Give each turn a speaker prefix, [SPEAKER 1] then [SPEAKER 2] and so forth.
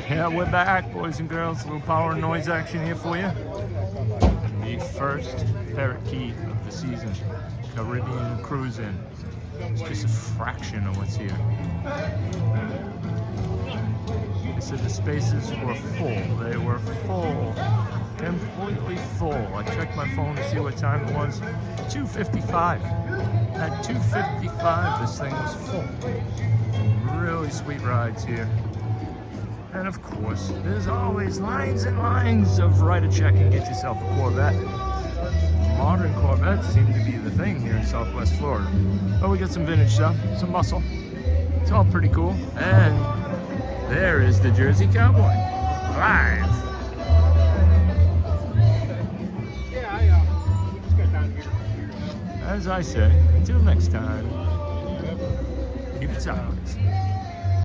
[SPEAKER 1] Yeah, we're back, boys and girls. A little power and noise action here for you. The first parrot key of the season. Caribbean cruising. It's just a fraction of what's here. They said the spaces were full. They were full. Completely full. I checked my phone to see what time it was. 2:55. At 2:55, this thing was full. Really sweet rides here. And of course, there's always lines and lines of write a check and get yourself a Corvette. Modern Corvettes seem to be the thing here in Southwest Florida. Oh, we got some vintage stuff, some muscle. It's all pretty cool. And there is the Jersey Cowboy, live. As I say, until next time, keep it sideways.